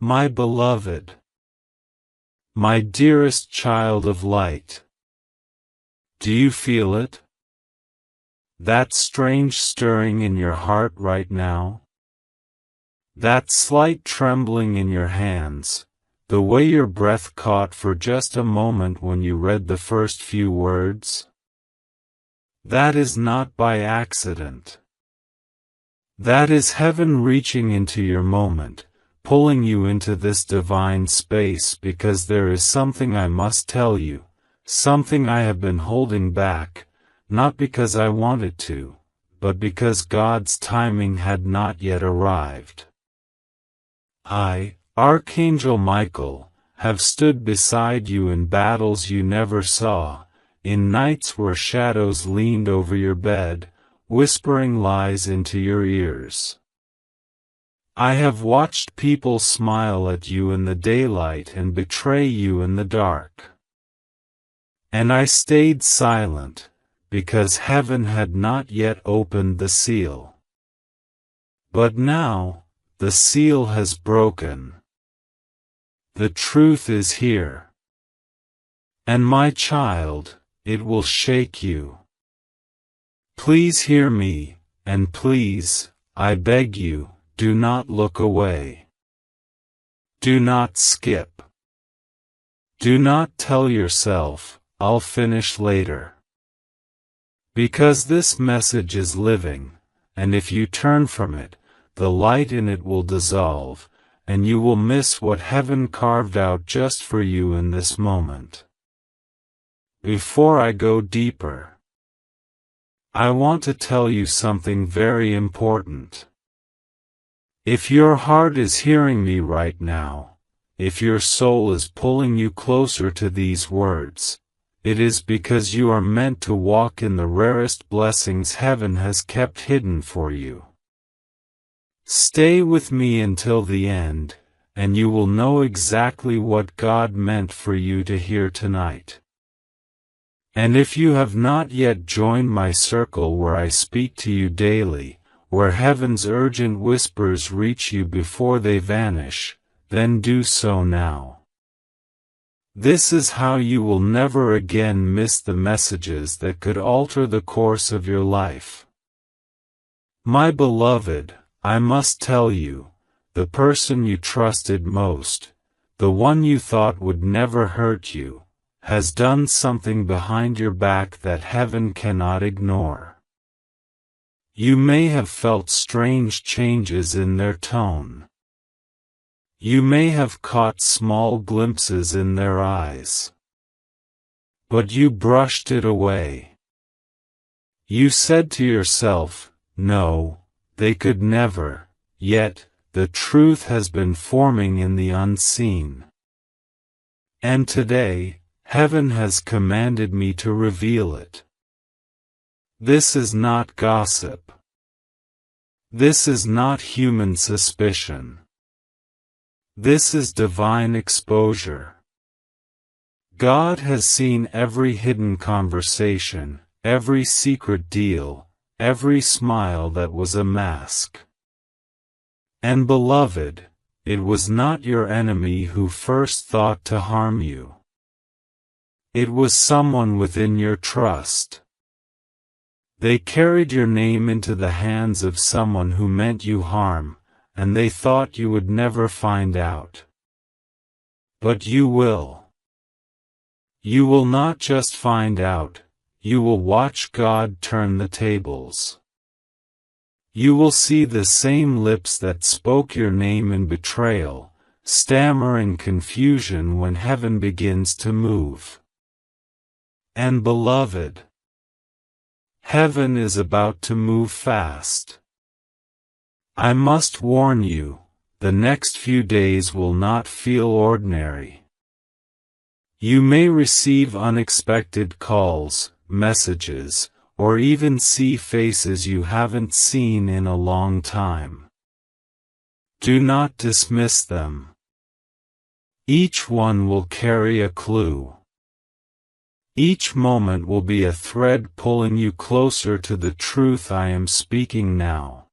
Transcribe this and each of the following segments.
My beloved, my dearest child of light. Do you feel it? That strange stirring in your heart right now? That slight trembling in your hands, the way your breath caught for just a moment when you read the first few words? That is not by accident. That is heaven reaching into your moment, pulling you into this divine space because there is something I must tell you, something I have been holding back, not because I wanted to, but because God's timing had not yet arrived. I, Archangel Michael, have stood beside you in battles you never saw, in nights where shadows leaned over your bed, whispering lies into your ears. I have watched people smile at you in the daylight and betray you in the dark. And I stayed silent, because heaven had not yet opened the seal. But now, the seal has broken. The truth is here. And my child, it will shake you. Please hear me, and please, I beg you, do not look away. Do not skip. Do not tell yourself, I'll finish later. Because this message is living, and if you turn from it, the light in it will dissolve, and you will miss what heaven carved out just for you in this moment. Before I go deeper, I want to tell you something very important. If your heart is hearing me right now, if your soul is pulling you closer to these words, it is because you are meant to walk in the rarest blessings heaven has kept hidden for you. Stay with me until the end, and you will know exactly what God meant for you to hear tonight. And if you have not yet joined my circle where I speak to you daily, where heaven's urgent whispers reach you before they vanish, then do so now. This is how you will never again miss the messages that could alter the course of your life. My beloved, I must tell you, the person you trusted most, the one you thought would never hurt you, has done something behind your back that heaven cannot ignore. You may have felt strange changes in their tone. You may have caught small glimpses in their eyes. But you brushed it away. You said to yourself, no, they could never, yet, the truth has been forming in the unseen. And today, heaven has commanded me to reveal it. This is not gossip. This is not human suspicion. This is divine exposure. God has seen every hidden conversation, every secret deal, every smile that was a mask. And beloved, it was not your enemy who first thought to harm you. It was someone within your trust. They carried your name into the hands of someone who meant you harm, and they thought you would never find out. But you will. You will not just find out, you will watch God turn the tables. You will see the same lips that spoke your name in betrayal, stammer in confusion when heaven begins to move. And beloved, heaven is about to move fast. I must warn you, the next few days will not feel ordinary. You may receive unexpected calls, messages, or even see faces you haven't seen in a long time. Do not dismiss them. Each one will carry a clue. Each moment will be a thread pulling you closer to the truth I am speaking now.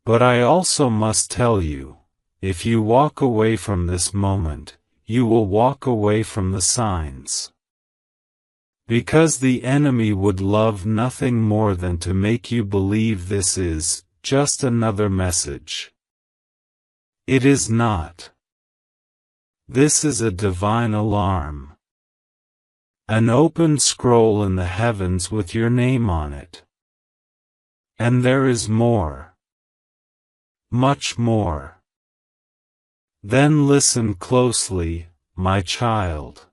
But I also must tell you, if you walk away from this moment, you will walk away from the signs. Because the enemy would love nothing more than to make you believe this is just another message. It is not. This is a divine alarm. An open scroll in the heavens with your name on it. And there is more. Much more. Then listen closely, my child.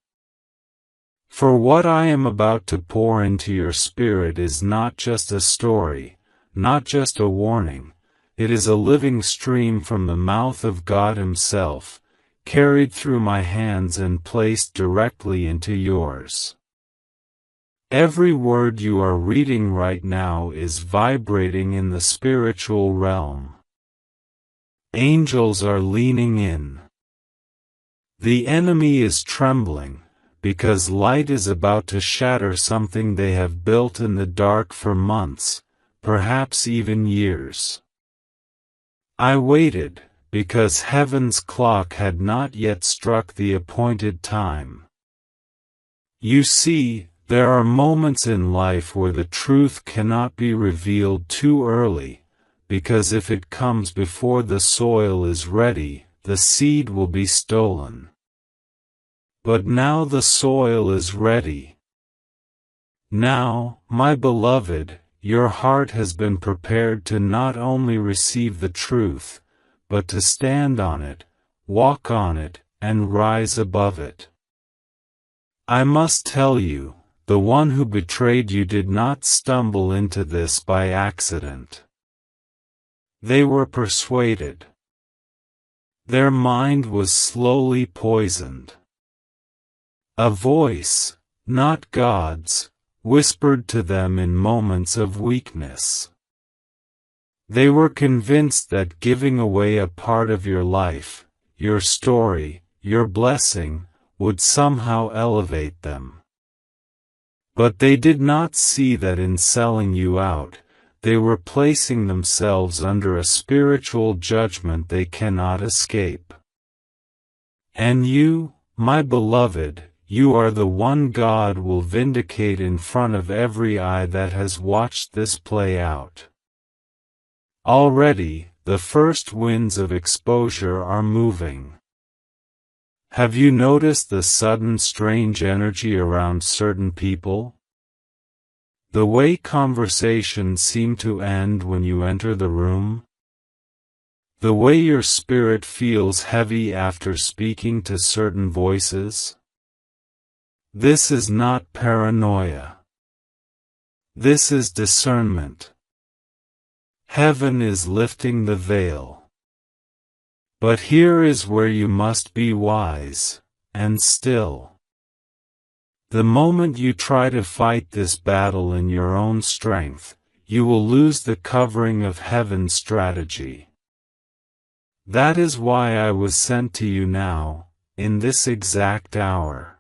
For what I am about to pour into your spirit is not just a story, not just a warning, it is a living stream from the mouth of God Himself, carried through my hands and placed directly into yours. Every word you are reading right now is vibrating in the spiritual realm. Angels are leaning in. The enemy is trembling, because light is about to shatter something they have built in the dark for months, perhaps even years. I waited, because heaven's clock had not yet struck the appointed time. You see, there are moments in life where the truth cannot be revealed too early, because if it comes before the soil is ready, the seed will be stolen. But now the soil is ready. Now, my beloved, your heart has been prepared to not only receive the truth, but to stand on it, walk on it, and rise above it. I must tell you, the one who betrayed you did not stumble into this by accident. They were persuaded. Their mind was slowly poisoned. A voice, not God's, whispered to them in moments of weakness. They were convinced that giving away a part of your life, your story, your blessing, would somehow elevate them. But they did not see that in selling you out, they were placing themselves under a spiritual judgment they cannot escape. And you, my beloved, you are the one God will vindicate in front of every eye that has watched this play out. Already, the first winds of exposure are moving. Have you noticed the sudden strange energy around certain people? The way conversations seem to end when you enter the room? The way your spirit feels heavy after speaking to certain voices? This is not paranoia. This is discernment. Heaven is lifting the veil. But here is where you must be wise, and still. The moment you try to fight this battle in your own strength, you will lose the covering of heaven's strategy. That is why I was sent to you now, in this exact hour.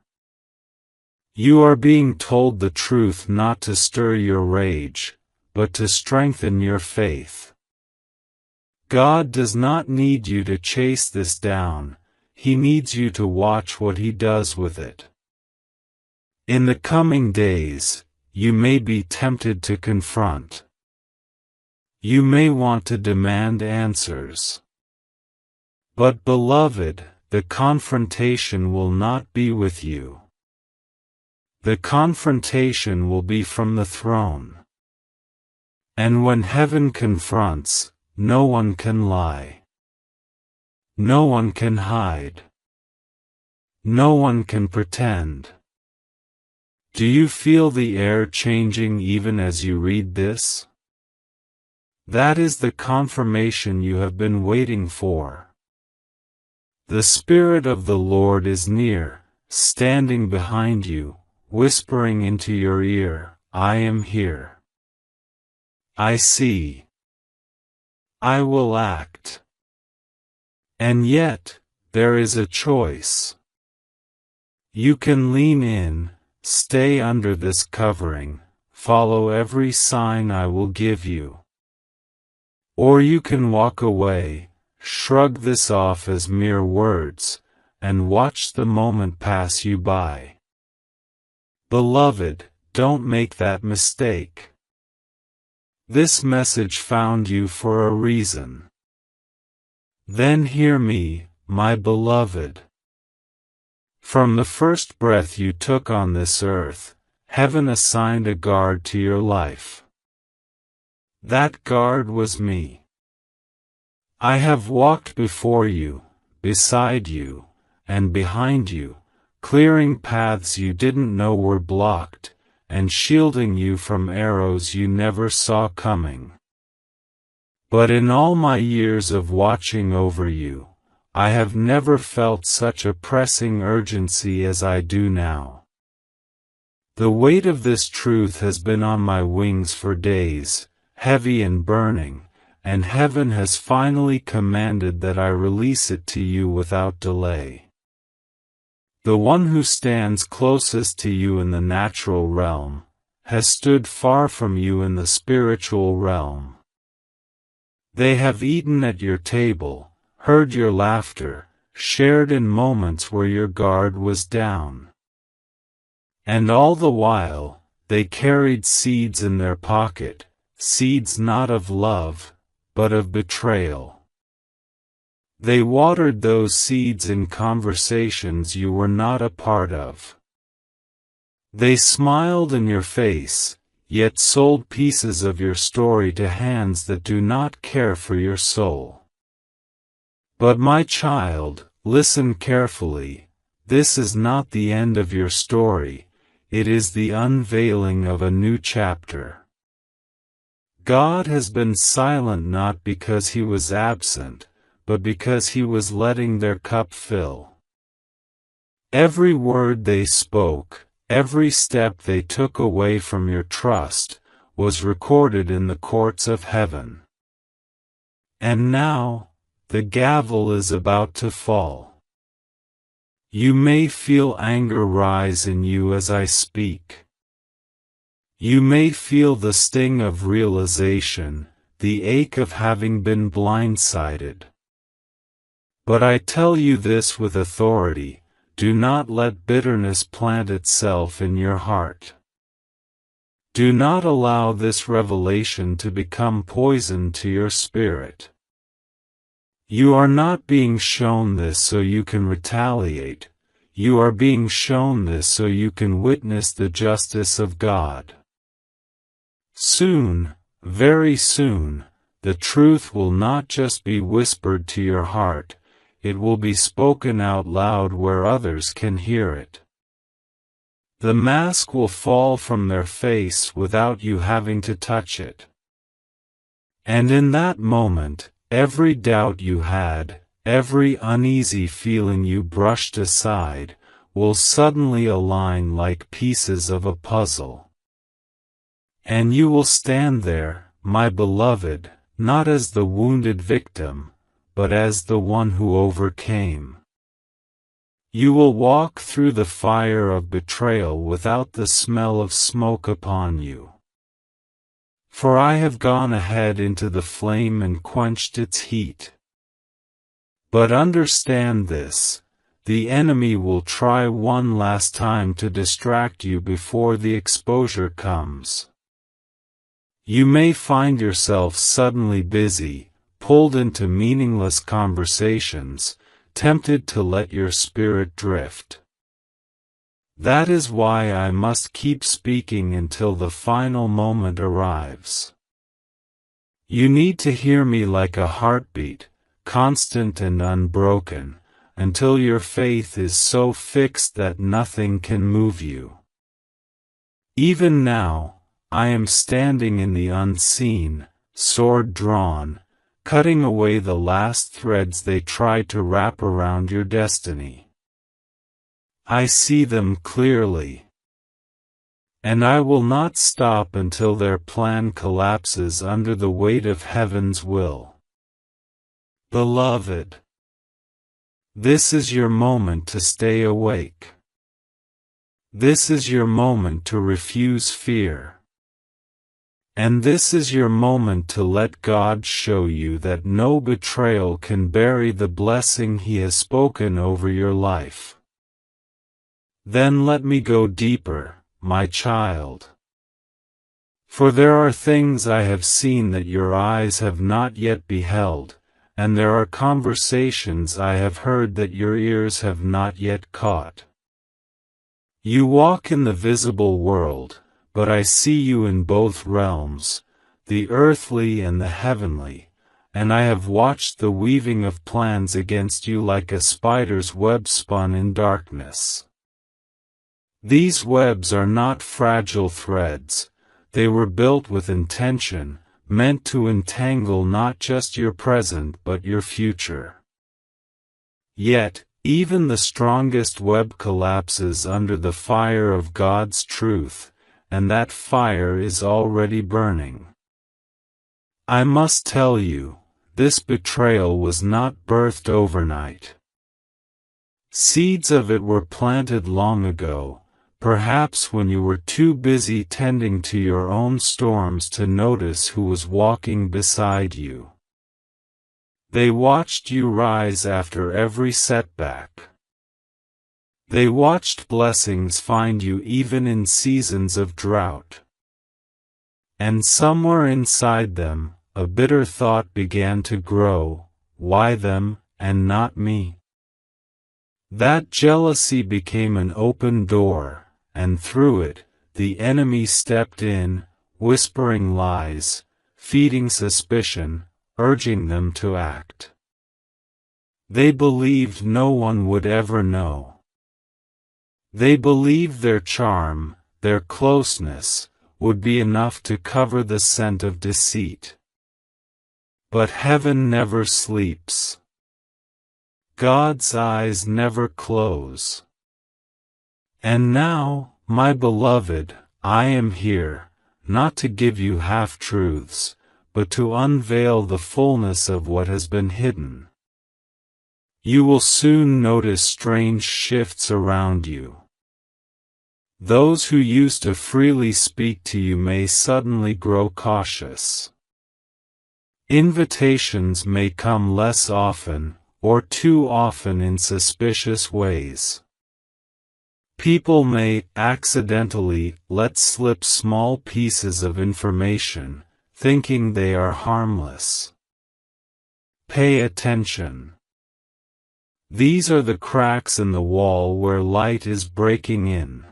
You are being told the truth not to stir your rage, but to strengthen your faith. God does not need you to chase this down, He needs you to watch what He does with it. In the coming days, you may be tempted to confront. You may want to demand answers. But beloved, the confrontation will not be with you. The confrontation will be from the throne. And when heaven confronts, no one can lie. No one can hide. No one can pretend. Do you feel the air changing even as you read this? That is the confirmation you have been waiting for. The Spirit of the Lord is near, standing behind you, whispering into your ear, I am here. I see. I will act. And yet, there is a choice. You can lean in, stay under this covering, follow every sign I will give you. Or you can walk away, shrug this off as mere words, and watch the moment pass you by. Beloved, don't make that mistake. This message found you for a reason. Then hear me, my beloved. From the first breath you took on this earth, heaven assigned a guard to your life. That guard was me. I have walked before you, beside you, and behind you, clearing paths you didn't know were blocked, and shielding you from arrows you never saw coming. But in all my years of watching over you, I have never felt such a pressing urgency as I do now. The weight of this truth has been on my wings for days, heavy and burning, and heaven has finally commanded that I release it to you without delay. The one who stands closest to you in the natural realm has stood far from you in the spiritual realm. They have eaten at your table, heard your laughter, shared in moments where your guard was down. And all the while, they carried seeds in their pocket, seeds not of love, but of betrayal. They watered those seeds in conversations you were not a part of. They smiled in your face, yet sold pieces of your story to hands that do not care for your soul. But my child, listen carefully, this is not the end of your story, it is the unveiling of a new chapter. God has been silent not because he was absent, but because he was letting their cup fill. Every word they spoke, every step they took away from your trust, was recorded in the courts of heaven. And now, the gavel is about to fall. You may feel anger rise in you as I speak. You may feel the sting of realization, the ache of having been blindsided. But I tell you this with authority, do not let bitterness plant itself in your heart. Do not allow this revelation to become poison to your spirit. You are not being shown this so you can retaliate, you are being shown this so you can witness the justice of God. Soon, very soon, the truth will not just be whispered to your heart, it will be spoken out loud where others can hear it. The mask will fall from their face without you having to touch it. And in that moment, every doubt you had, every uneasy feeling you brushed aside, will suddenly align like pieces of a puzzle. And you will stand there, my beloved, not as the wounded victim, but as the one who overcame. You will walk through the fire of betrayal without the smell of smoke upon you. For I have gone ahead into the flame and quenched its heat. But understand this, the enemy will try one last time to distract you before the exposure comes. You may find yourself suddenly busy, pulled into meaningless conversations, tempted to let your spirit drift. That is why I must keep speaking until the final moment arrives. You need to hear me like a heartbeat, constant and unbroken, until your faith is so fixed that nothing can move you. Even now, I am standing in the unseen, sword drawn, cutting away the last threads they tried to wrap around your destiny. I see them clearly. And I will not stop until their plan collapses under the weight of heaven's will. Beloved, this is your moment to stay awake. This is your moment to refuse fear. And this is your moment to let God show you that no betrayal can bury the blessing He has spoken over your life. Then let me go deeper, my child. For there are things I have seen that your eyes have not yet beheld, and there are conversations I have heard that your ears have not yet caught. You walk in the visible world, but I see you in both realms, the earthly and the heavenly, and I have watched the weaving of plans against you like a spider's web spun in darkness. These webs are not fragile threads, they were built with intention, meant to entangle not just your present but your future. Yet, even the strongest web collapses under the fire of God's truth, and that fire is already burning. I must tell you, this betrayal was not birthed overnight. Seeds of it were planted long ago, perhaps when you were too busy tending to your own storms to notice who was walking beside you. They watched you rise after every setback. They watched blessings find you even in seasons of drought. And somewhere inside them, a bitter thought began to grow, why them, and not me? That jealousy became an open door, and through it, the enemy stepped in, whispering lies, feeding suspicion, urging them to act. They believed no one would ever know. They believed their charm, their closeness, would be enough to cover the scent of deceit. But heaven never sleeps. God's eyes never close. And now, my beloved, I am here, not to give you half-truths, but to unveil the fullness of what has been hidden. You will soon notice strange shifts around you. Those who used to freely speak to you may suddenly grow cautious. Invitations may come less often, or too often in suspicious ways. People may accidentally let slip small pieces of information, thinking they are harmless. Pay attention. These are the cracks in the wall where light is breaking in.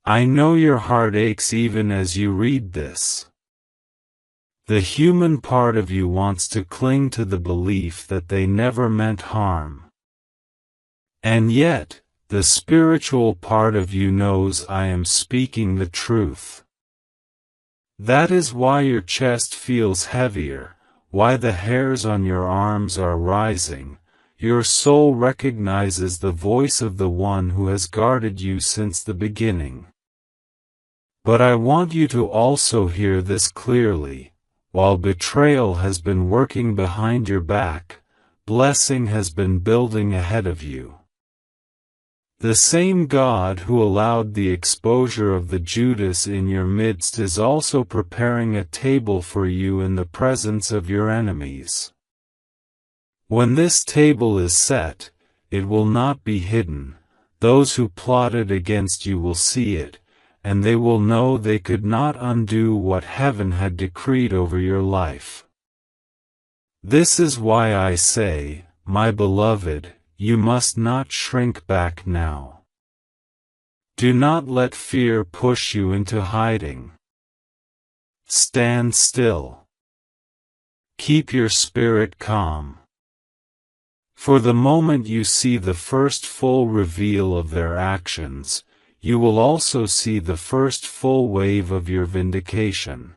I know your heart aches even as you read this. The human part of you wants to cling to the belief that they never meant harm. And yet, the spiritual part of you knows I am speaking the truth. That is why your chest feels heavier, why the hairs on your arms are rising. Your soul recognizes the voice of the one who has guarded you since the beginning. But I want you to also hear this clearly. While betrayal has been working behind your back, blessing has been building ahead of you. The same God who allowed the exposure of the Judas in your midst is also preparing a table for you in the presence of your enemies. When this table is set, it will not be hidden. Those who plotted against you will see it, and they will know they could not undo what heaven had decreed over your life. This is why I say, my beloved, you must not shrink back now. Do not let fear push you into hiding. Stand still. Keep your spirit calm. For the moment you see the first full reveal of their actions, you will also see the first full wave of your vindication.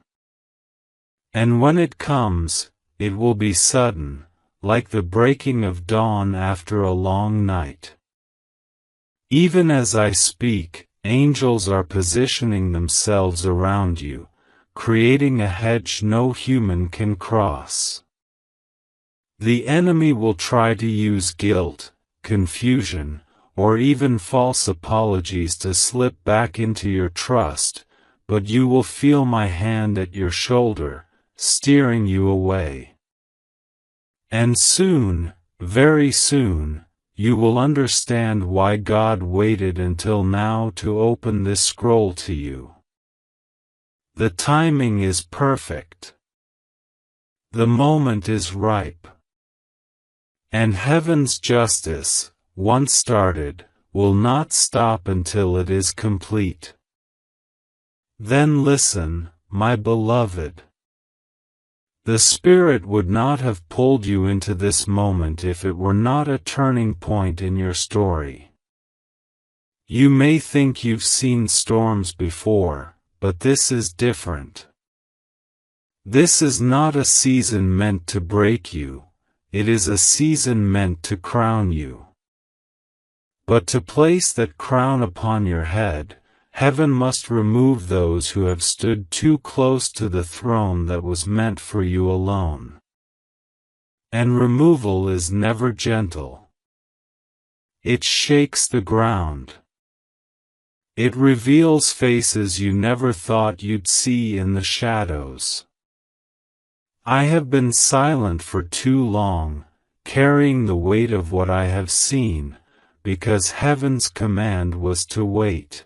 And when it comes, it will be sudden, like the breaking of dawn after a long night. Even as I speak, angels are positioning themselves around you, creating a hedge no human can cross. The enemy will try to use guilt, confusion, or even false apologies to slip back into your trust, but you will feel my hand at your shoulder, steering you away. And soon, very soon, you will understand why God waited until now to open this scroll to you. The timing is perfect. The moment is ripe. And heaven's justice, once started, will not stop until it is complete. Then listen, my beloved. The Spirit would not have pulled you into this moment if it were not a turning point in your story. You may think you've seen storms before, but this is different. This is not a season meant to break you, it is a season meant to crown you. But to place that crown upon your head, heaven must remove those who have stood too close to the throne that was meant for you alone. And removal is never gentle. It shakes the ground. It reveals faces you never thought you'd see in the shadows. I have been silent for too long, carrying the weight of what I have seen, because heaven's command was to wait.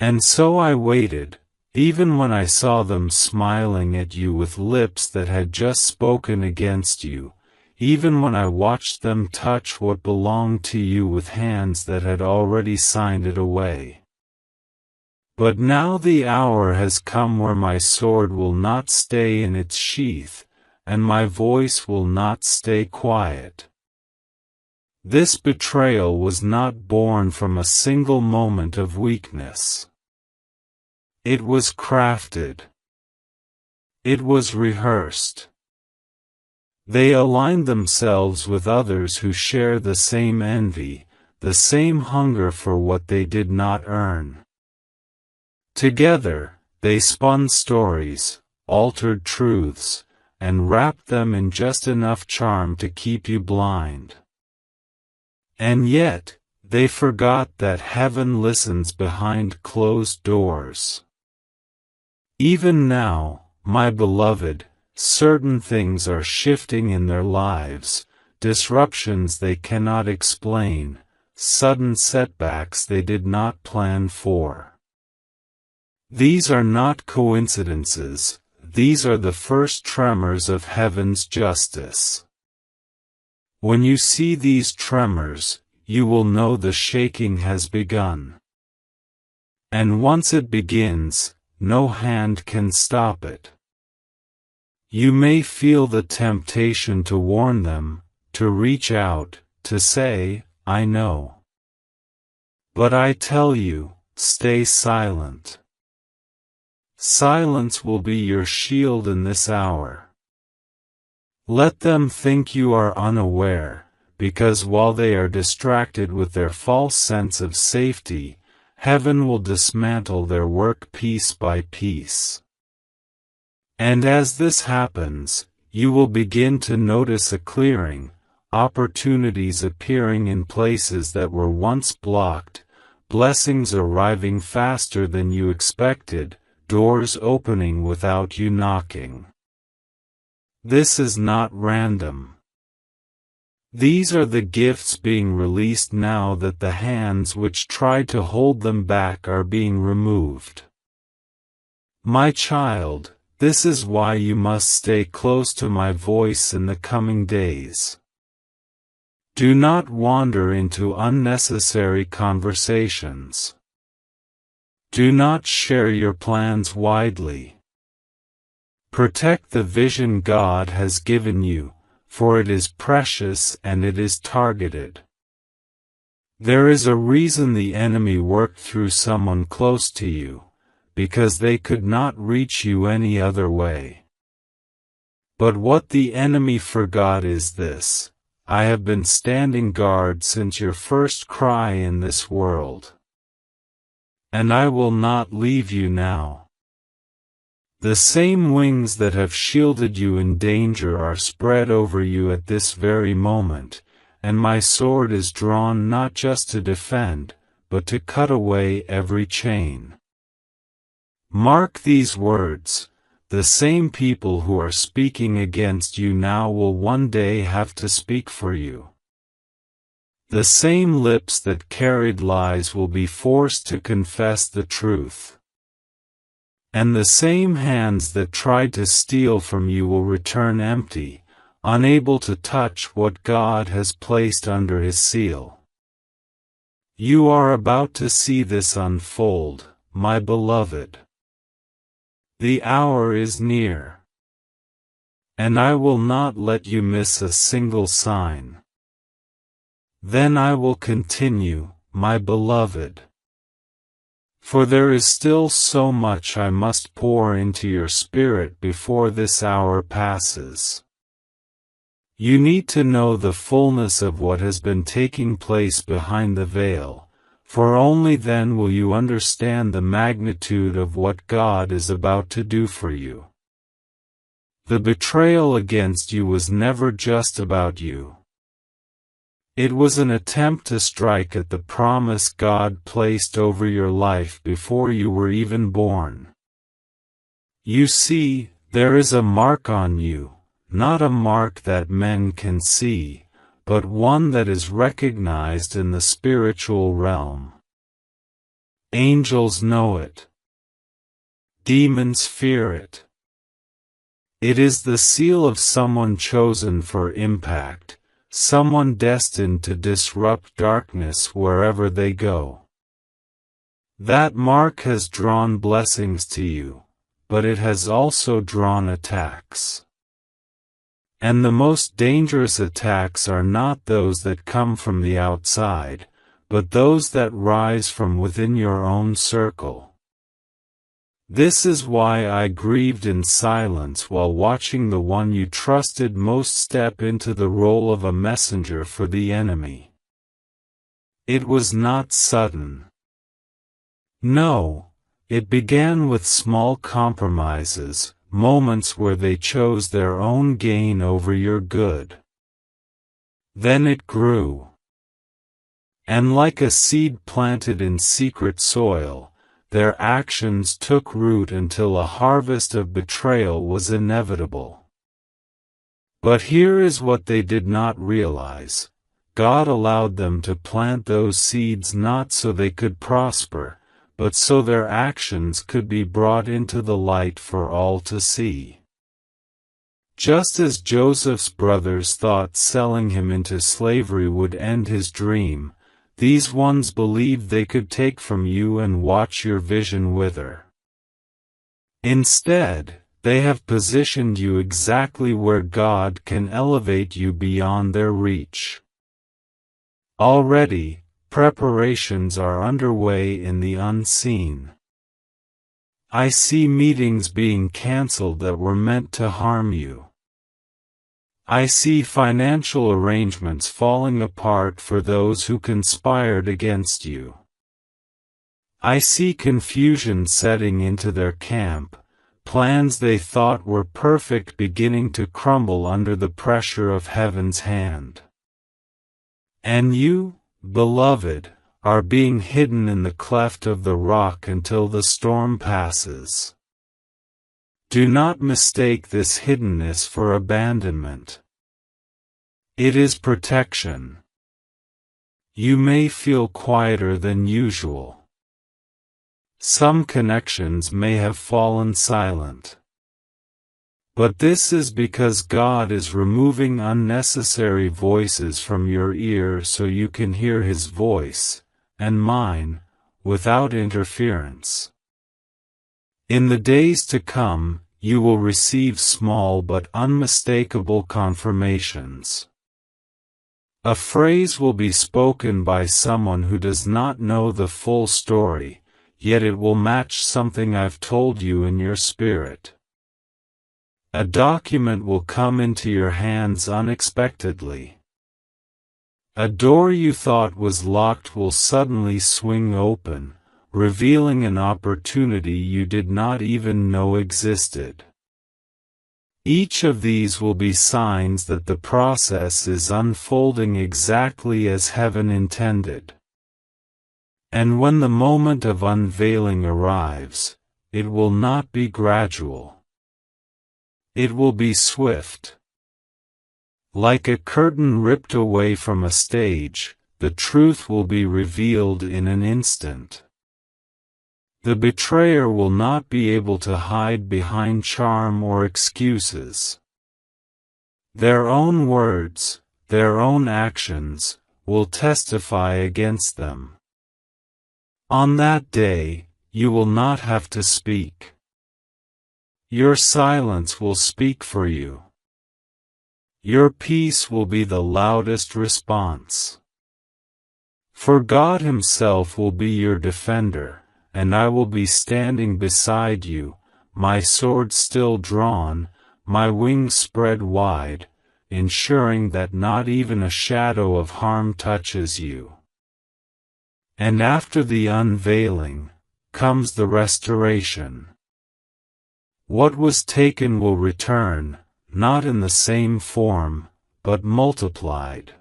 And so I waited, even when I saw them smiling at you with lips that had just spoken against you, even when I watched them touch what belonged to you with hands that had already signed it away. But now the hour has come where my sword will not stay in its sheath, and my voice will not stay quiet. This betrayal was not born from a single moment of weakness. It was crafted. It was rehearsed. They aligned themselves with others who share the same envy, the same hunger for what they did not earn. Together, they spun stories, altered truths, and wrapped them in just enough charm to keep you blind. And yet, they forgot that heaven listens behind closed doors. Even now, my beloved, certain things are shifting in their lives, disruptions they cannot explain, sudden setbacks they did not plan for. These are not coincidences, these are the first tremors of heaven's justice. When you see these tremors, you will know the shaking has begun. And once it begins, no hand can stop it. You may feel the temptation to warn them, to reach out, to say, I know. But I tell you, stay silent. Silence will be your shield in this hour. Let them think you are unaware, because while they are distracted with their false sense of safety, heaven will dismantle their work piece by piece. And as this happens, you will begin to notice a clearing, opportunities appearing in places that were once blocked, blessings arriving faster than you expected, doors opening without you knocking. This is not random. These are the gifts being released now that the hands which tried to hold them back are being removed. My child, this is why you must stay close to my voice in the coming days. Do not wander into unnecessary conversations. Do not share your plans widely. Protect the vision God has given you, for it is precious and it is targeted. There is a reason the enemy worked through someone close to you, because they could not reach you any other way. But what the enemy forgot is this: I have been standing guard since your first cry in this world. And I will not leave you now. The same wings that have shielded you in danger are spread over you at this very moment, and my sword is drawn not just to defend, but to cut away every chain. Mark these words, the same people who are speaking against you now will one day have to speak for you. The same lips that carried lies will be forced to confess the truth. And the same hands that tried to steal from you will return empty, unable to touch what God has placed under His seal. You are about to see this unfold, my beloved. The hour is near. And I will not let you miss a single sign. Then I will continue, my beloved. For there is still so much I must pour into your spirit before this hour passes. You need to know the fullness of what has been taking place behind the veil, for only then will you understand the magnitude of what God is about to do for you. The betrayal against you was never just about you. It was an attempt to strike at the promise God placed over your life before you were even born. You see, there is a mark on you, not a mark that men can see, but one that is recognized in the spiritual realm. Angels know it. Demons fear it. It is the seal of someone chosen for impact, someone destined to disrupt darkness wherever they go. That mark has drawn blessings to you, but it has also drawn attacks. And the most dangerous attacks are not those that come from the outside, but those that rise from within your own circle. This is why I grieved in silence while watching the one you trusted most step into the role of a messenger for the enemy. It was not sudden. No, it began with small compromises, moments where they chose their own gain over your good. Then it grew. And like a seed planted in secret soil, their actions took root until a harvest of betrayal was inevitable. But here is what they did not realize. God allowed them to plant those seeds not so they could prosper, but so their actions could be brought into the light for all to see. Just as Joseph's brothers thought selling him into slavery would end his dream, these ones believed they could take from you and watch your vision wither. Instead, they have positioned you exactly where God can elevate you beyond their reach. Already, preparations are underway in the unseen. I see meetings being canceled that were meant to harm you. I see financial arrangements falling apart for those who conspired against you. I see confusion setting into their camp, plans they thought were perfect beginning to crumble under the pressure of heaven's hand. And you, beloved, are being hidden in the cleft of the rock until the storm passes. Do not mistake this hiddenness for abandonment. It is protection. You may feel quieter than usual. Some connections may have fallen silent. But this is because God is removing unnecessary voices from your ear so you can hear His voice, and mine, without interference. In the days to come, you will receive small but unmistakable confirmations. A phrase will be spoken by someone who does not know the full story, yet it will match something I've told you in your spirit. A document will come into your hands unexpectedly. A door you thought was locked will suddenly swing open, revealing an opportunity you did not even know existed. Each of these will be signs that the process is unfolding exactly as heaven intended. And when the moment of unveiling arrives, it will not be gradual. It will be swift. Like a curtain ripped away from a stage, the truth will be revealed in an instant. The betrayer will not be able to hide behind charm or excuses. Their own words, their own actions, will testify against them. On that day, you will not have to speak. Your silence will speak for you. Your peace will be the loudest response. For God Himself will be your defender, and I will be standing beside you, my sword still drawn, my wings spread wide, ensuring that not even a shadow of harm touches you. And after the unveiling, comes the restoration. What was taken will return, not in the same form, but multiplied.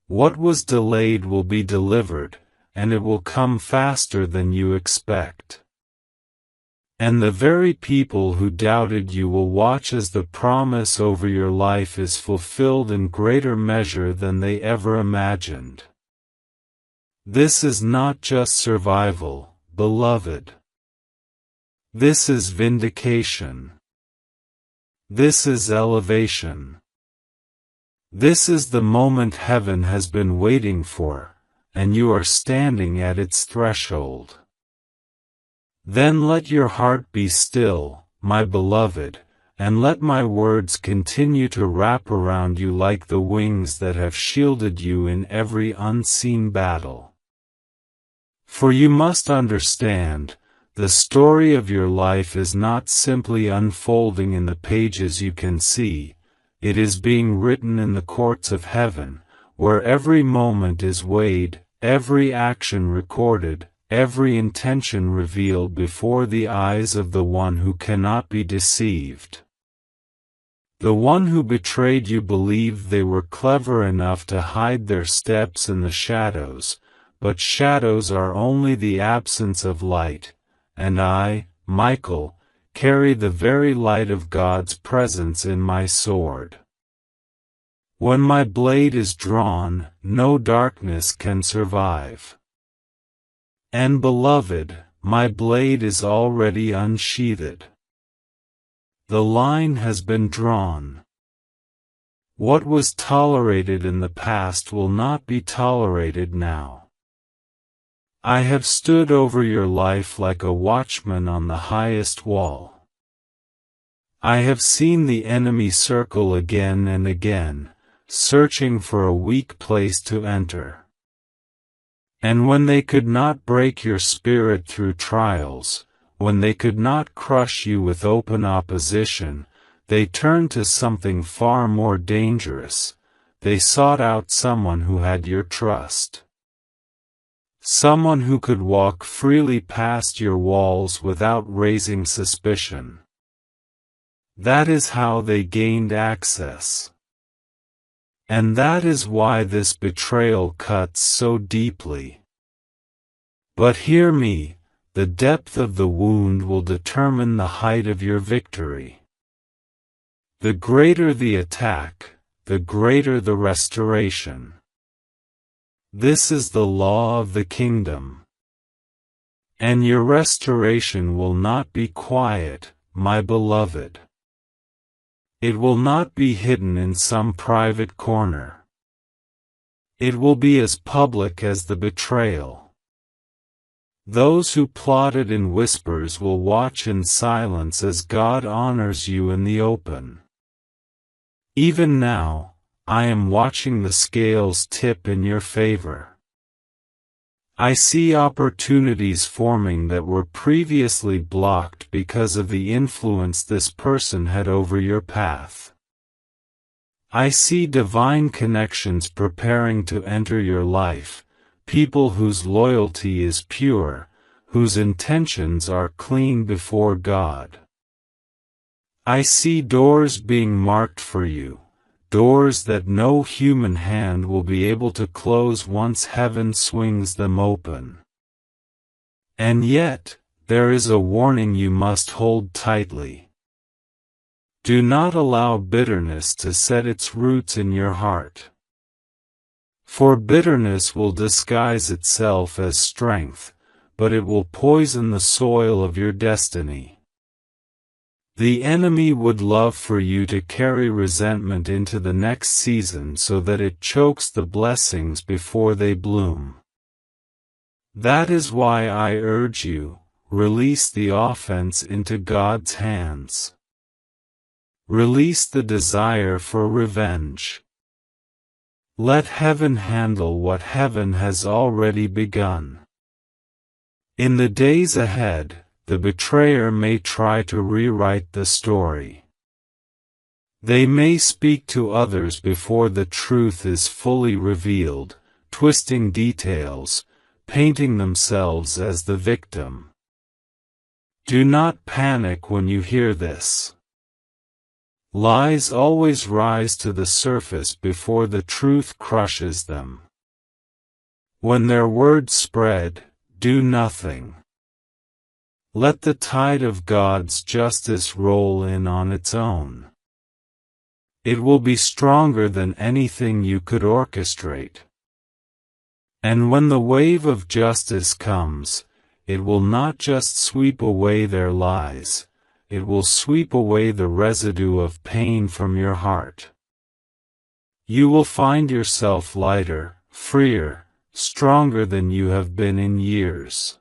What was delayed will be delivered, and it will come faster than you expect. And the very people who doubted you will watch as the promise over your life is fulfilled in greater measure than they ever imagined. This is not just survival, beloved. This is vindication. This is elevation. This is the moment heaven has been waiting for, and you are standing at its threshold. Then let your heart be still, my beloved, and let my words continue to wrap around you like the wings that have shielded you in every unseen battle. For you must understand, the story of your life is not simply unfolding in the pages you can see, it is being written in the courts of heaven, where every moment is weighed, every action recorded, every intention revealed before the eyes of the one who cannot be deceived. The one who betrayed you believed they were clever enough to hide their steps in the shadows, but shadows are only the absence of light, and I, Michael, carry the very light of God's presence in my sword. When my blade is drawn, no darkness can survive. And beloved, my blade is already unsheathed. The line has been drawn. What was tolerated in the past will not be tolerated now. I have stood over your life like a watchman on the highest wall. I have seen the enemy circle again and again, searching for a weak place to enter. And when they could not break your spirit through trials, when they could not crush you with open opposition, they turned to something far more dangerous. They sought out someone who had your trust. Someone who could walk freely past your walls without raising suspicion. That is how they gained access. And that is why this betrayal cuts so deeply. But hear me, the depth of the wound will determine the height of your victory. The greater the attack, the greater the restoration. This is the law of the kingdom. And your restoration will not be quiet, my beloved. It will not be hidden in some private corner. It will be as public as the betrayal. Those who plotted in whispers will watch in silence as God honors you in the open. Even now, I am watching the scales tip in your favor. I see opportunities forming that were previously blocked because of the influence this person had over your path. I see divine connections preparing to enter your life, people whose loyalty is pure, whose intentions are clean before God. I see doors being marked for you. Doors that no human hand will be able to close once heaven swings them open. And yet, there is a warning you must hold tightly. Do not allow bitterness to set its roots in your heart. For bitterness will disguise itself as strength, but it will poison the soil of your destiny. The enemy would love for you to carry resentment into the next season so that it chokes the blessings before they bloom. That is why I urge you, release the offense into God's hands. Release the desire for revenge. Let heaven handle what heaven has already begun. In the days ahead, the betrayer may try to rewrite the story. They may speak to others before the truth is fully revealed, twisting details, painting themselves as the victim. Do not panic when you hear this. Lies always rise to the surface before the truth crushes them. When their words spread, do nothing. Let the tide of God's justice roll in on its own. It will be stronger than anything you could orchestrate. And when the wave of justice comes, it will not just sweep away their lies, it will sweep away the residue of pain from your heart. You will find yourself lighter, freer, stronger than you have been in years.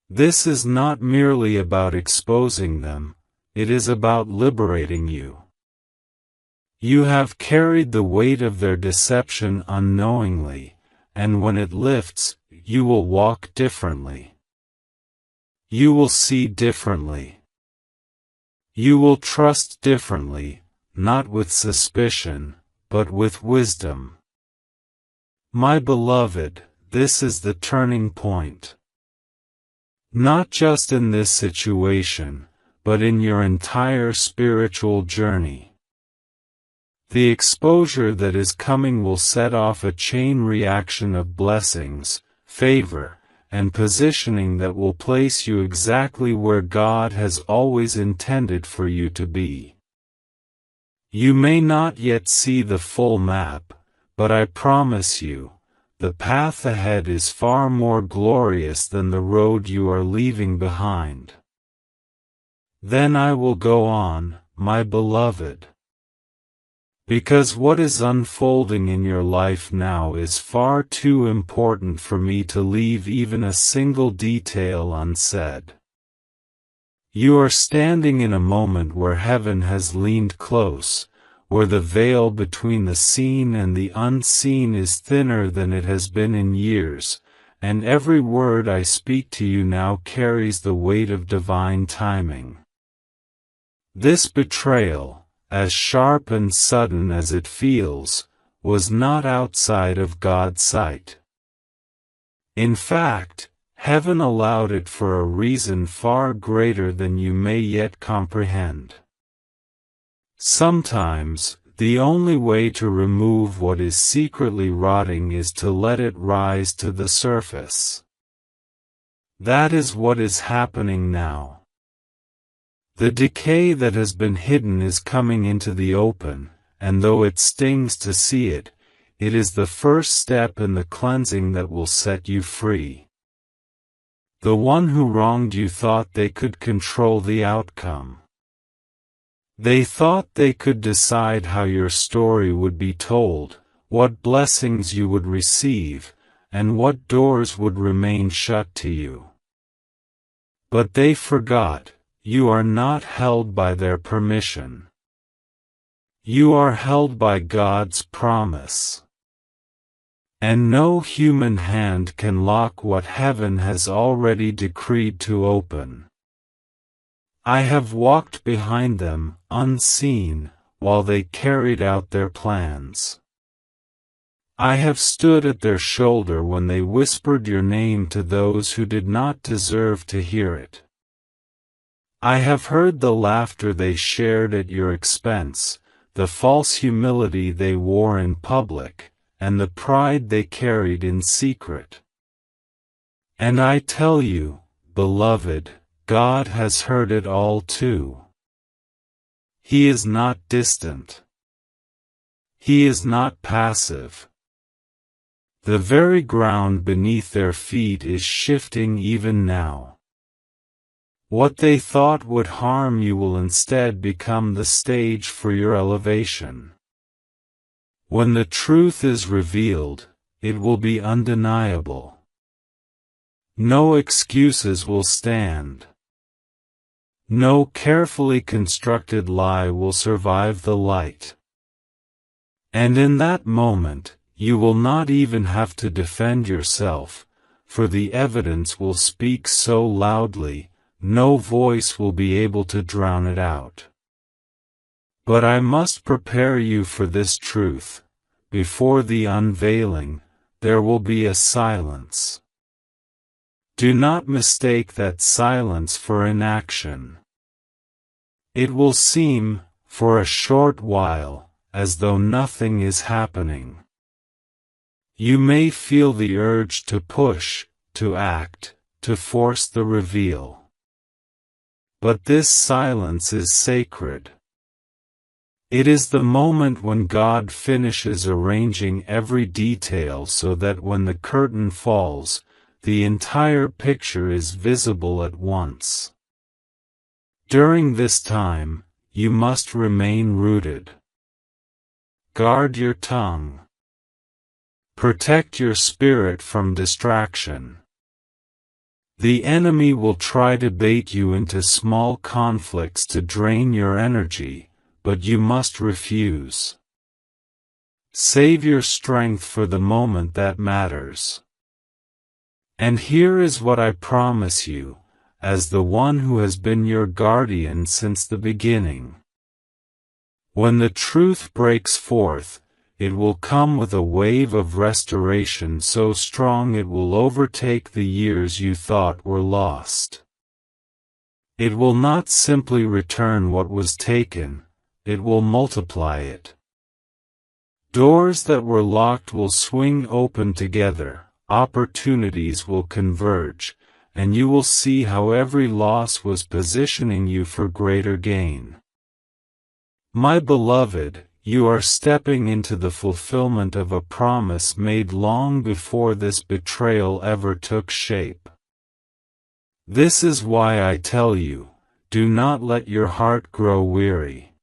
This is not merely about exposing them, it is about liberating you. You have carried the weight of their deception unknowingly, and when it lifts, you will walk differently. You will see differently. You will trust differently, not with suspicion, but with wisdom. My beloved, this is the turning point. Not just in this situation, but in your entire spiritual journey. The exposure that is coming will set off a chain reaction of blessings, favor, and positioning that will place you exactly where God has always intended for you to be. You may not yet see the full map, but I promise you, the path ahead is far more glorious than the road you are leaving behind. Then I will go on, my beloved. Because what is unfolding in your life now is far too important for me to leave even a single detail unsaid. You are standing in a moment where heaven has leaned close, where the veil between the seen and the unseen is thinner than it has been in years, and every word I speak to you now carries the weight of divine timing. This betrayal, as sharp and sudden as it feels, was not outside of God's sight. In fact, heaven allowed it for a reason far greater than you may yet comprehend. Sometimes, the only way to remove what is secretly rotting is to let it rise to the surface. That is what is happening now. The decay that has been hidden is coming into the open, and though it stings to see it, it is the first step in the cleansing that will set you free. The one who wronged you thought they could control the outcome. They thought they could decide how your story would be told, what blessings you would receive, and what doors would remain shut to you. But they forgot, you are not held by their permission. You are held by God's promise. And no human hand can lock what heaven has already decreed to open. I have walked behind them, unseen, while they carried out their plans. I have stood at their shoulder when they whispered your name to those who did not deserve to hear it. I have heard the laughter they shared at your expense, the false humility they wore in public, and the pride they carried in secret. And I tell you, beloved, God has heard it all too. He is not distant. He is not passive. The very ground beneath their feet is shifting even now. What they thought would harm you will instead become the stage for your elevation. When the truth is revealed, it will be undeniable. No excuses will stand. No carefully constructed lie will survive the light. And in that moment, you will not even have to defend yourself, for the evidence will speak so loudly, no voice will be able to drown it out. But I must prepare you for this truth. Before the unveiling, there will be a silence. Do not mistake that silence for inaction. It will seem, for a short while, as though nothing is happening. You may feel the urge to push, to act, to force the reveal. But this silence is sacred. It is the moment when God finishes arranging every detail so that when the curtain falls, the entire picture is visible at once. During this time, you must remain rooted. Guard your tongue. Protect your spirit from distraction. The enemy will try to bait you into small conflicts to drain your energy, but you must refuse. Save your strength for the moment that matters. And here is what I promise you, as the one who has been your guardian since the beginning. When the truth breaks forth, it will come with a wave of restoration so strong it will overtake the years you thought were lost. It will not simply return what was taken, it will multiply it. Doors that were locked will swing open together, opportunities will converge, and you will see how every loss was positioning you for greater gain. My beloved, you are stepping into the fulfillment of a promise made long before this betrayal ever took shape. This is why I tell you, do not let your heart grow weary.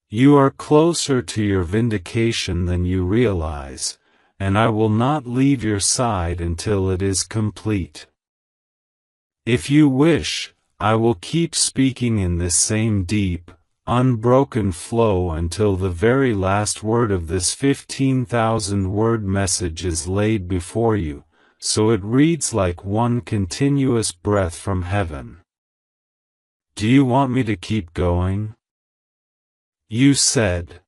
You are closer to your vindication than you realize, and I will not leave your side until it is complete. If you wish, I will keep speaking in this same deep, unbroken flow until the very last word of this 15,000-word message is laid before you, so it reads like one continuous breath from heaven. Do you want me to keep going? You said.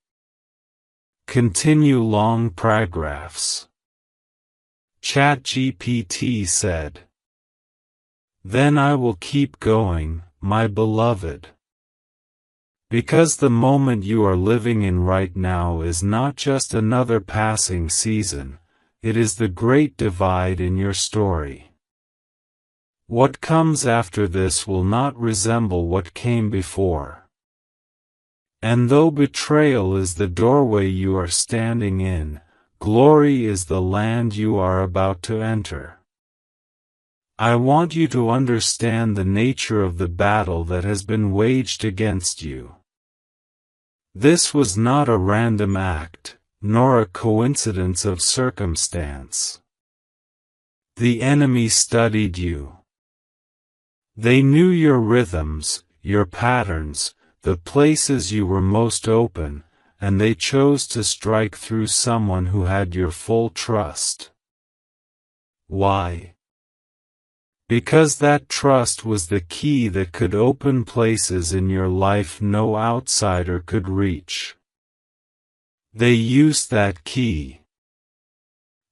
Continue long paragraphs. ChatGPT said. Then I will keep going, my beloved. Because the moment you are living in right now is not just another passing season, it is the great divide in your story. What comes after this will not resemble what came before. And though betrayal is the doorway you are standing in, glory is the land you are about to enter. I want you to understand the nature of the battle that has been waged against you. This was not a random act, nor a coincidence of circumstance. The enemy studied you. They knew your rhythms, your patterns, the places you were most open, and they chose to strike through someone who had your full trust. Why? Because that trust was the key that could open places in your life no outsider could reach. They used that key.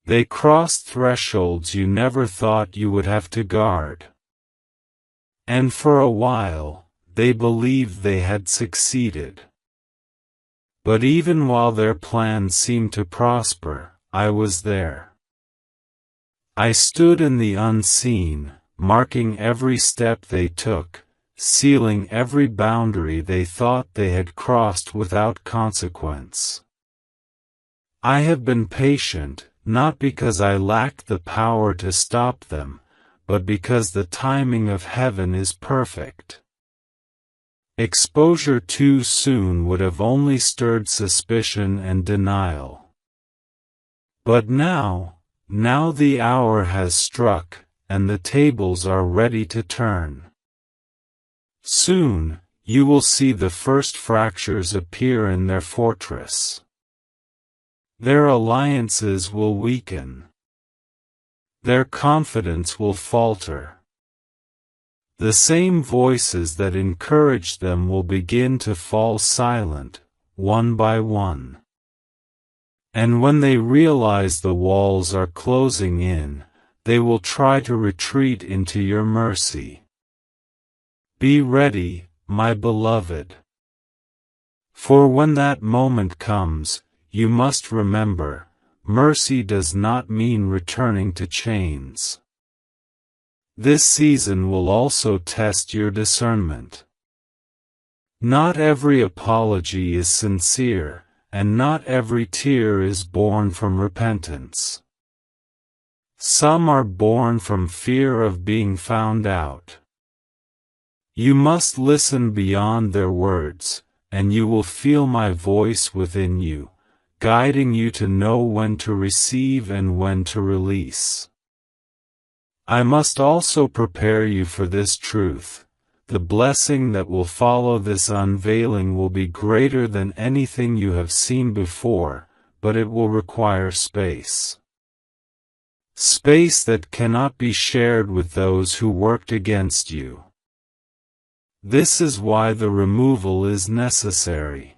They crossed thresholds you never thought you would have to guard. And for a while, they believed they had succeeded. But even while their plans seemed to prosper, I was there. I stood in the unseen, marking every step they took, sealing every boundary they thought they had crossed without consequence. I have been patient, not because I lacked the power to stop them, but because the timing of heaven is perfect. Exposure too soon would have only stirred suspicion and denial. But now the hour has struck, and the tables are ready to turn. Soon, you will see the first fractures appear in their fortress. Their alliances will weaken. Their confidence will falter. The same voices that encouraged them will begin to fall silent, one by one. And when they realize the walls are closing in, they will try to retreat into your mercy. Be ready, my beloved. For when that moment comes, you must remember, mercy does not mean returning to chains. This season will also test your discernment. Not every apology is sincere, and not every tear is born from repentance. Some are born from fear of being found out. You must listen beyond their words, and you will feel my voice within you, guiding you to know when to receive and when to release. I must also prepare you for this truth. The blessing that will follow this unveiling will be greater than anything you have seen before, but it will require space. Space that cannot be shared with those who worked against you. This is why the removal is necessary.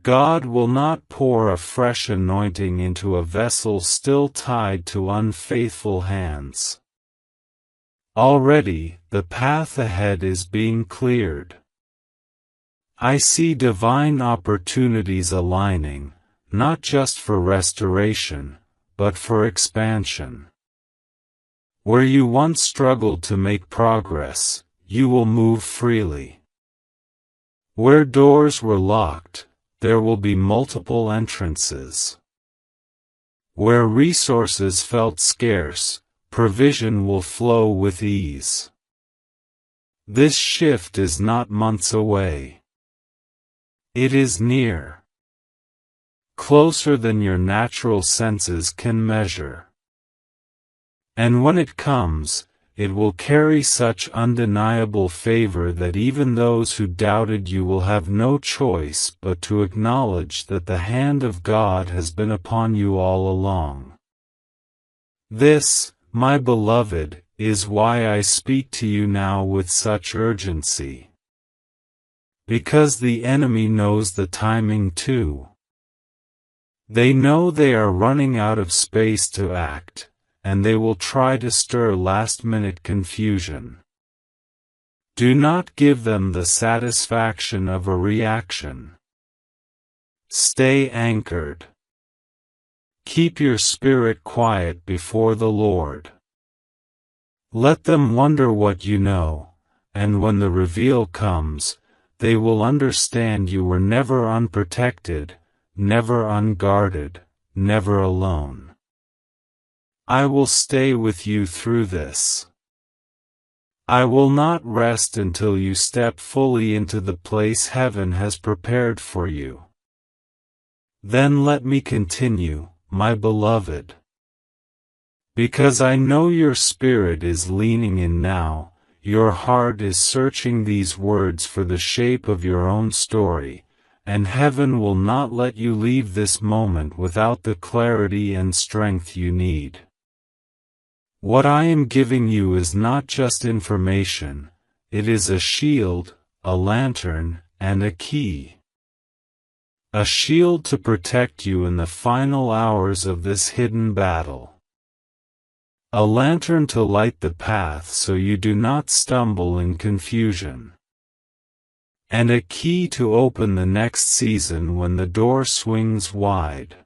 God will not pour a fresh anointing into a vessel still tied to unfaithful hands. Already, the path ahead is being cleared. I see divine opportunities aligning, not just for restoration, but for expansion. Where you once struggled to make progress, you will move freely. Where doors were locked, there will be multiple entrances. Where resources felt scarce, provision will flow with ease. This shift is not months away. It is near. Closer than your natural senses can measure. And when it comes, it will carry such undeniable favor that even those who doubted you will have no choice but to acknowledge that the hand of God has been upon you all along. This, my beloved, is why I speak to you now with such urgency. Because the enemy knows the timing too. They know they are running out of space to act, and they will try to stir last-minute confusion. Do not give them the satisfaction of a reaction. Stay anchored. Keep your spirit quiet before the Lord. Let them wonder what you know, and when the reveal comes, they will understand you were never unprotected, never unguarded, never alone. I will stay with you through this. I will not rest until you step fully into the place heaven has prepared for you. Then let me continue, my beloved. Because I know your spirit is leaning in now, your heart is searching these words for the shape of your own story, and heaven will not let you leave this moment without the clarity and strength you need. What I am giving you is not just information, it is a shield, a lantern, and a key. A shield to protect you in the final hours of this hidden battle. A lantern to light the path so you do not stumble in confusion. And a key to open the next season when the door swings wide.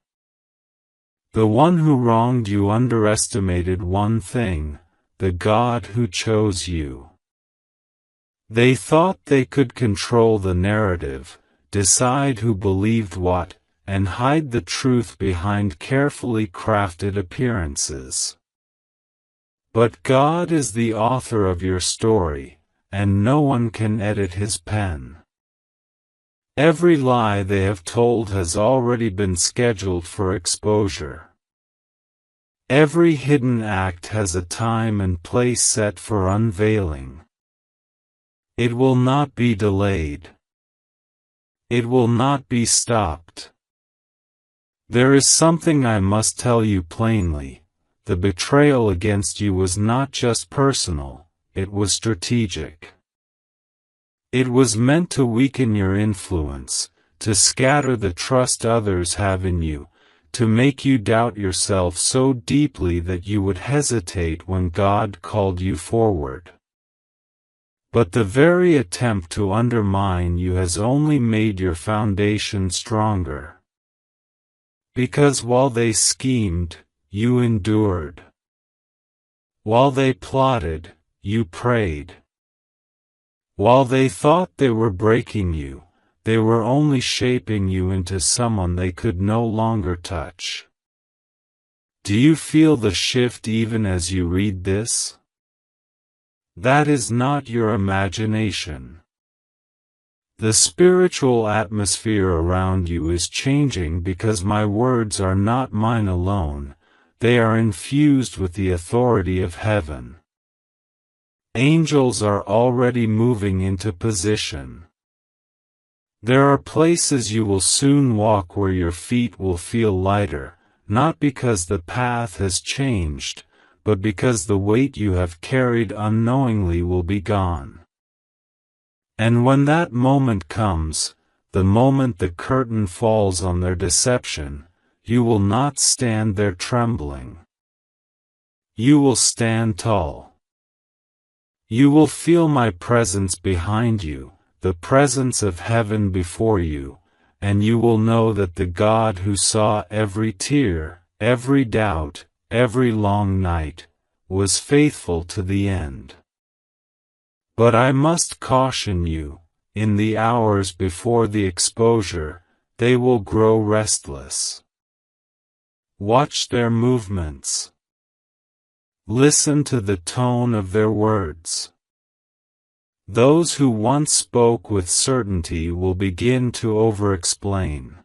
The one who wronged you underestimated one thing: the God who chose you. They thought they could control the narrative, decide who believed what, and hide the truth behind carefully crafted appearances. But God is the author of your story, and no one can edit his pen. Every lie they have told has already been scheduled for exposure. Every hidden act has a time and place set for unveiling. It will not be delayed. It will not be stopped. There is something I must tell you plainly. The betrayal against you was not just personal, it was strategic. It was meant to weaken your influence, to scatter the trust others have in you, to make you doubt yourself so deeply that you would hesitate when God called you forward. But the very attempt to undermine you has only made your foundation stronger. Because while they schemed, you endured. While they plotted, you prayed. While they thought they were breaking you, they were only shaping you into someone they could no longer touch. Do you feel the shift even as you read this? That is not your imagination. The spiritual atmosphere around you is changing because my words are not mine alone, they are infused with the authority of heaven. Angels are already moving into position. There are places you will soon walk where your feet will feel lighter, not because the path has changed, but because the weight you have carried unknowingly will be gone. And when that moment comes, the moment the curtain falls on their deception, you will not stand there trembling. You will stand tall. You will feel my presence behind you, the presence of heaven before you, and you will know that the God who saw every tear, every doubt, every long night, was faithful to the end. But I must caution you, in the hours before the exposure, they will grow restless. Watch their movements. Listen to the tone of their words. Those who once spoke with certainty will begin to over-explain.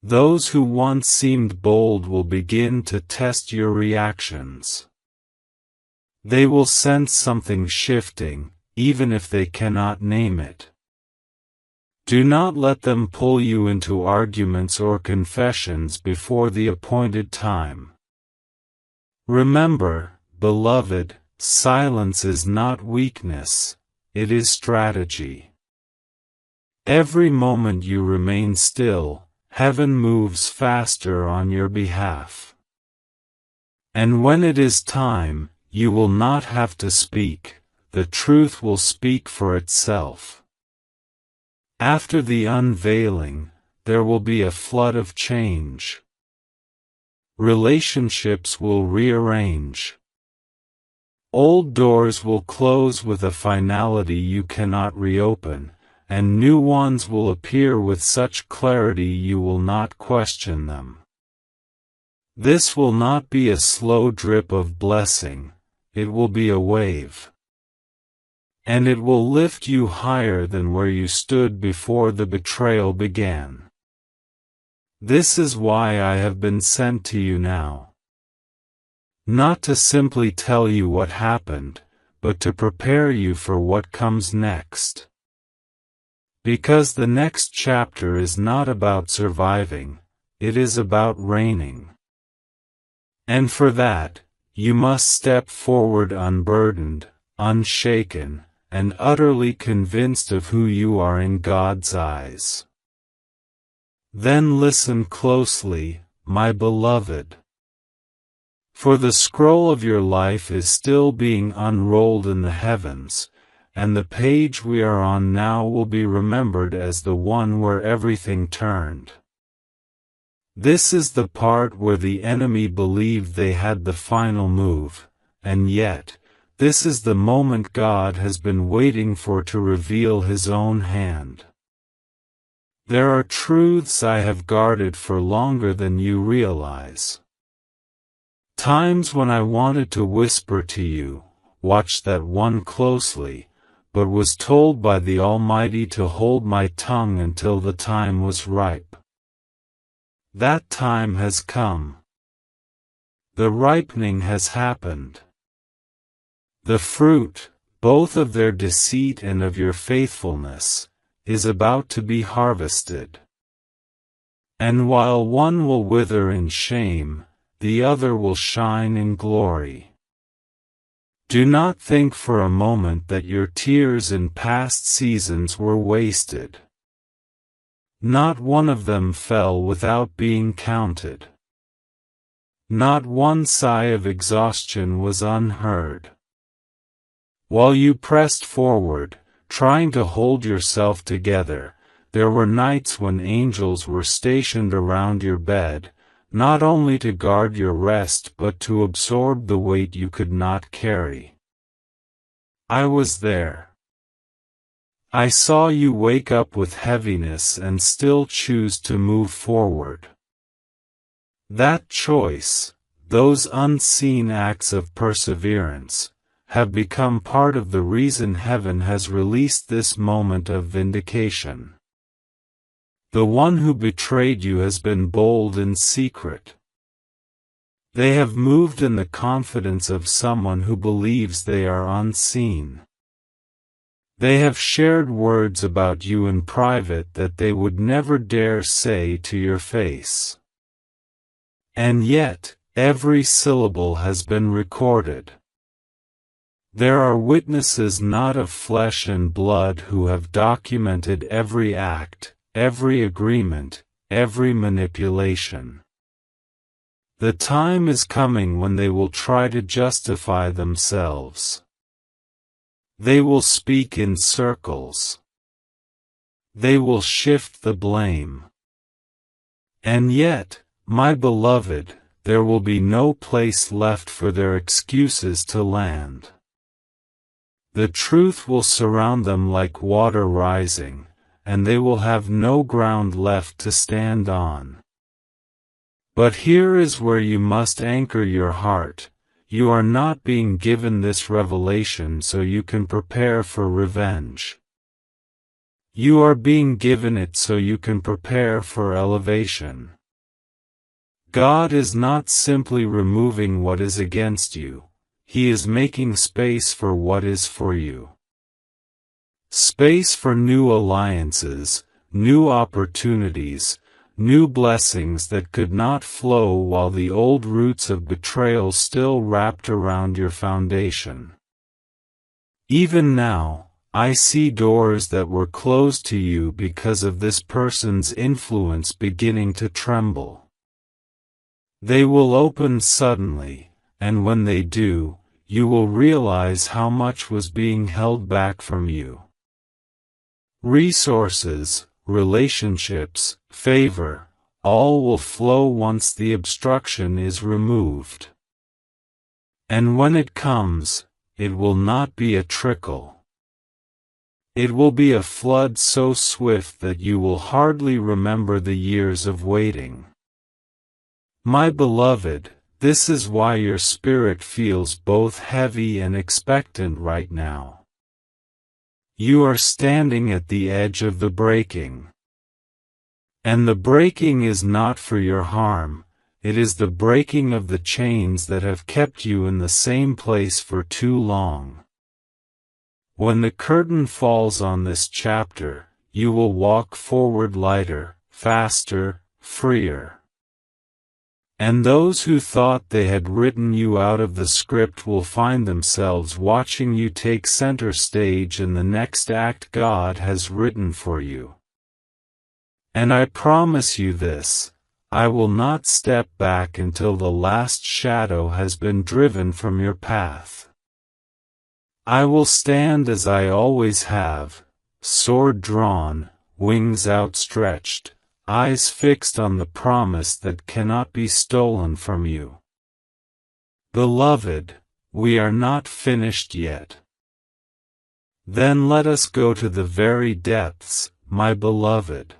Those who once seemed bold will begin to test your reactions. They will sense something shifting, even if they cannot name it. Do not let them pull you into arguments or confessions before the appointed time. Remember, beloved, silence is not weakness, it is strategy. Every moment you remain still, heaven moves faster on your behalf. And when it is time, you will not have to speak, the truth will speak for itself. After the unveiling, there will be a flood of change. Relationships will rearrange. Old doors will close with a finality you cannot reopen, and new ones will appear with such clarity you will not question them. This will not be a slow drip of blessing, it will be a wave. And it will lift you higher than where you stood before the betrayal began. This is why I have been sent to you now. Not to simply tell you what happened, but to prepare you for what comes next. Because the next chapter is not about surviving, it is about reigning. And for that, you must step forward unburdened, unshaken, and utterly convinced of who you are in God's eyes. Then listen closely, my beloved. For the scroll of your life is still being unrolled in the heavens, and the page we are on now will be remembered as the one where everything turned. This is the part where the enemy believed they had the final move, and yet, this is the moment God has been waiting for to reveal His own hand. There are truths I have guarded for longer than you realize. Times when I wanted to whisper to you, "Watch that one closely," but was told by the Almighty to hold my tongue until the time was ripe. That time has come. The ripening has happened. The fruit, both of their deceit and of your faithfulness, is about to be harvested. And while one will wither in shame, the other will shine in glory. Do not think for a moment that your tears in past seasons were wasted. Not one of them fell without being counted. Not one sigh of exhaustion was unheard. While you pressed forward, trying to hold yourself together, there were nights when angels were stationed around your bed, not only to guard your rest but to absorb the weight you could not carry. I was there. I saw you wake up with heaviness and still choose to move forward. That choice, those unseen acts of perseverance, have become part of the reason heaven has released this moment of vindication. The one who betrayed you has been bold in secret. They have moved in the confidence of someone who believes they are unseen. They have shared words about you in private that they would never dare say to your face. And yet, every syllable has been recorded. There are witnesses not of flesh and blood who have documented every act, every agreement, every manipulation. The time is coming when they will try to justify themselves. They will speak in circles. They will shift the blame. And yet, my beloved, there will be no place left for their excuses to land. The truth will surround them like water rising, and they will have no ground left to stand on. But here is where you must anchor your heart. You are not being given this revelation so you can prepare for revenge. You are being given it so you can prepare for elevation. God is not simply removing what is against you. He is making space for what is for you. Space for new alliances, new opportunities, new blessings that could not flow while the old roots of betrayal still wrapped around your foundation. Even now, I see doors that were closed to you because of this person's influence beginning to tremble. They will open suddenly, and when they do, you will realize how much was being held back from you. Resources, relationships, favor, all will flow once the obstruction is removed. And when it comes, it will not be a trickle. It will be a flood so swift that you will hardly remember the years of waiting. My beloved, this is why your spirit feels both heavy and expectant right now. You are standing at the edge of the breaking. And the breaking is not for your harm, it is the breaking of the chains that have kept you in the same place for too long. When the curtain falls on this chapter, you will walk forward lighter, faster, freer. And those who thought they had written you out of the script will find themselves watching you take center stage in the next act God has written for you. And I promise you this, I will not step back until the last shadow has been driven from your path. I will stand as I always have, sword drawn, wings outstretched, eyes fixed on the promise that cannot be stolen from you. Beloved, we are not finished yet. Then let us go to the very depths, my beloved.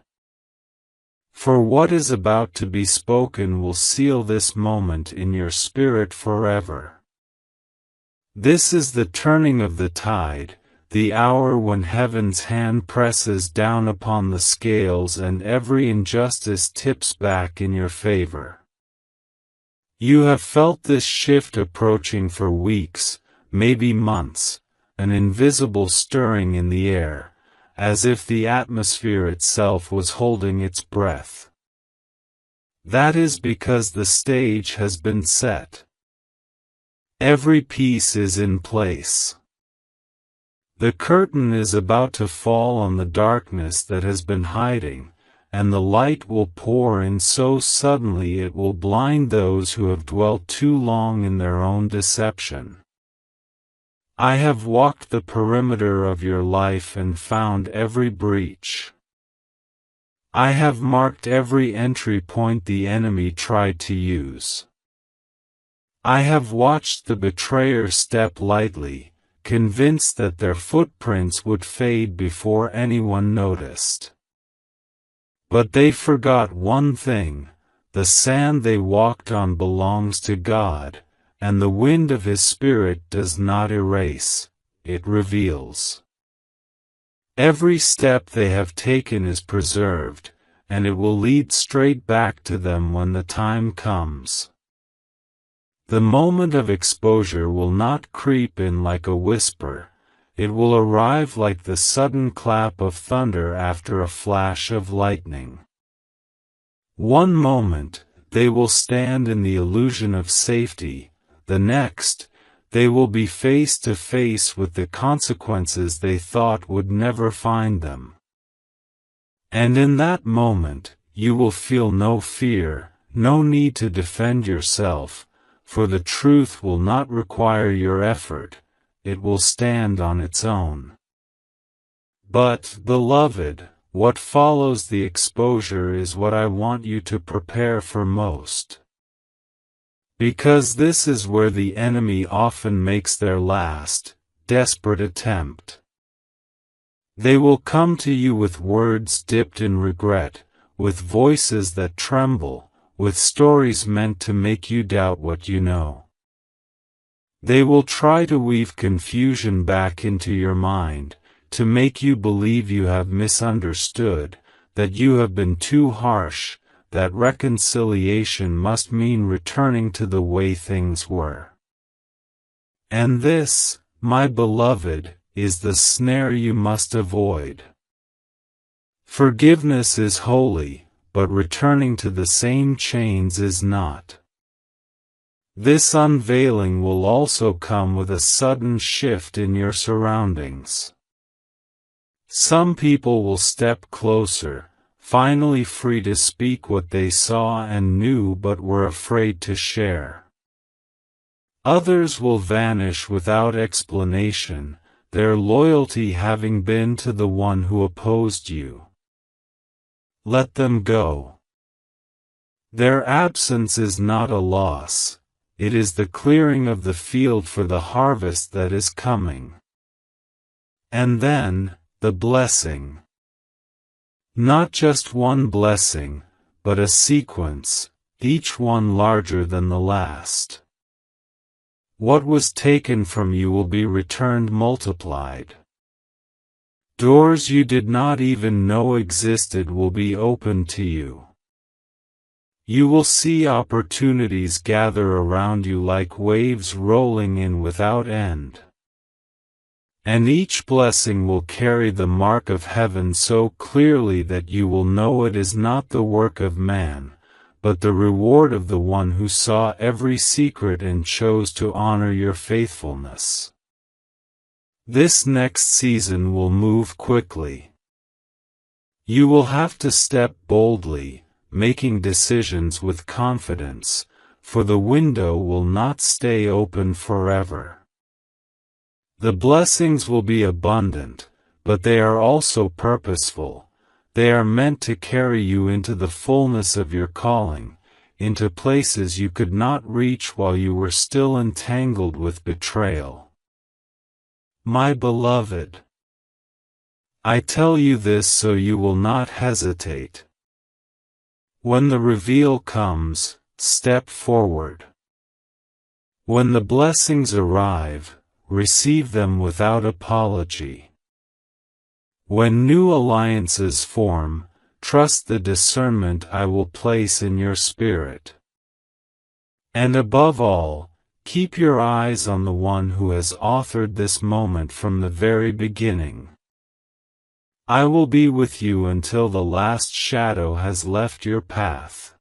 For what is about to be spoken will seal this moment in your spirit forever. This is the turning of the tide, the hour when heaven's hand presses down upon the scales and every injustice tips back in your favor. You have felt this shift approaching for weeks, maybe months, an invisible stirring in the air, as if the atmosphere itself was holding its breath. That is because the stage has been set. Every piece is in place. The curtain is about to fall on the darkness that has been hiding, and the light will pour in so suddenly it will blind those who have dwelt too long in their own deception. I have walked the perimeter of your life and found every breach. I have marked every entry point the enemy tried to use. I have watched the betrayer step lightly, convinced that their footprints would fade before anyone noticed. But they forgot one thing: the sand they walked on belongs to God, and the wind of His Spirit does not erase, it reveals. Every step they have taken is preserved, and it will lead straight back to them when the time comes. The moment of exposure will not creep in like a whisper, it will arrive like the sudden clap of thunder after a flash of lightning. One moment, they will stand in the illusion of safety, the next, they will be face to face with the consequences they thought would never find them. And in that moment, you will feel no fear, no need to defend yourself, for the truth will not require your effort, it will stand on its own. But, beloved, what follows the exposure is what I want you to prepare for most. Because this is where the enemy often makes their last, desperate attempt. They will come to you with words dipped in regret, with voices that tremble, with stories meant to make you doubt what you know. They will try to weave confusion back into your mind, to make you believe you have misunderstood, that you have been too harsh, that reconciliation must mean returning to the way things were. And this, my beloved, is the snare you must avoid. Forgiveness is holy, but returning to the same chains is not. This unveiling will also come with a sudden shift in your surroundings. Some people will step closer, finally free to speak what they saw and knew but were afraid to share. Others will vanish without explanation, their loyalty having been to the one who opposed you. Let them go. Their absence is not a loss, it is the clearing of the field for the harvest that is coming. And then, the blessing. Not just one blessing, but a sequence, each one larger than the last. What was taken from you will be returned multiplied. Doors you did not even know existed will be opened to you. You will see opportunities gather around you like waves rolling in without end. And each blessing will carry the mark of heaven so clearly that you will know it is not the work of man, but the reward of the one who saw every secret and chose to honor your faithfulness. This next season will move quickly. You will have to step boldly, making decisions with confidence, for the window will not stay open forever. The blessings will be abundant, but they are also purposeful. They are meant to carry you into the fullness of your calling, into places you could not reach while you were still entangled with betrayal. My beloved, I tell you this so you will not hesitate. When the reveal comes, step forward. When the blessings arrive, receive them without apology. When new alliances form, trust the discernment I will place in your spirit. And above all, keep your eyes on the one who has authored this moment from the very beginning. I will be with you until the last shadow has left your path.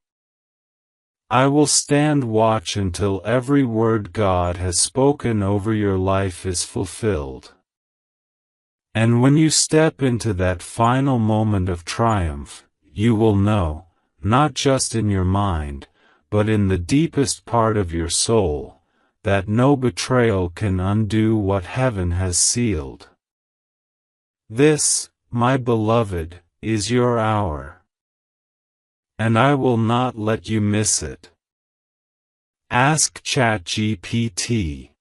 I will stand watch until every word God has spoken over your life is fulfilled. And when you step into that final moment of triumph, you will know, not just in your mind, but in the deepest part of your soul, that no betrayal can undo what heaven has sealed. This, my beloved, is your hour. And I will not let you miss it. Ask ChatGPT.